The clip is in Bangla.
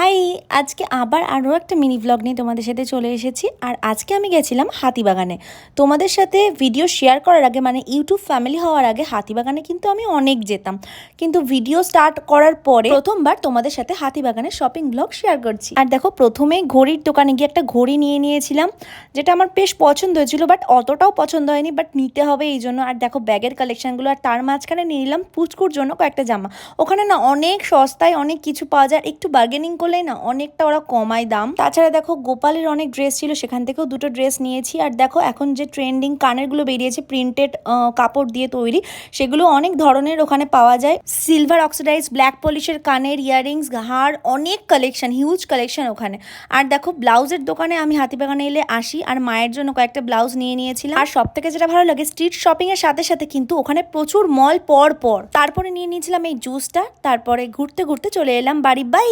হাই, আজকে আবার আরও একটা মিনি ব্লগ নিয়ে তোমাদের সাথে চলে এসেছি। আর আজকে আমি গেছিলাম হাতিবাগানে। তোমাদের সাথে ভিডিও শেয়ার করার আগে, মানে ইউটিউব ফ্যামিলি হওয়ার আগে হাতিবাগানে কিন্তু আমি অনেক যেতাম, কিন্তু ভিডিও স্টার্ট করার পরে প্রথমবার তোমাদের সাথে হাতিবাগানের শপিং ব্লগ শেয়ার করছি। আর দেখো, প্রথমেই ঘড়ির দোকানে গিয়ে একটা ঘড়ি নিয়ে নিয়েছিলাম, যেটা আমার বেশ পছন্দ হয়েছিল, বাট অতটাও পছন্দ হয়নি, বাট নিতে হবে এই জন্য। আর দেখো ব্যাগের কালেকশনগুলো, আর তার মাঝখানে নিয়ে নিলাম পুচকুর জন্য কয়েকটা জামা। ওখানে না অনেক সস্তায় অনেক কিছু পাওয়া যায়, একটু বার্গেনিং করলেই না অনেকটা ওরা কমায় দাম। তাছাড়া দেখো গোপালের অনেক ড্রেস ছিল, সেখান থেকেও দুটো ড্রেস নিয়েছি। আর দেখো এখন যে ট্রেন্ডিং কানেরগুলো বেরিয়েছে প্রিন্টেড কাপড় দিয়ে তৈরি, সেগুলো অনেক ধরনের ওখানে পাওয়া যায়। সিলভার অক্সিডাইজ, ব্ল্যাক পলিশের কানের, ইয়াররিংস, হার, অনেক কালেকশন, হিউজ কালেকশন ওখানে। আর দেখো ব্লাউজের দোকানে আমি হাতিবাগানে এলে আসি, আর মায়ের জন্য কয়েকটা ব্লাউজ নিয়ে নিয়েছিলাম। আর সব থেকে যেটা ভালো লাগে, স্ট্রিট শপিং এর সাথে সাথে কিন্তু ওখানে প্রচুর মল পর পর। তারপরে নিয়ে নিয়েছিলাম এই জুসটা, তারপরে ঘুরতে ঘুরতে চলে এলাম বাড়ি। বাই।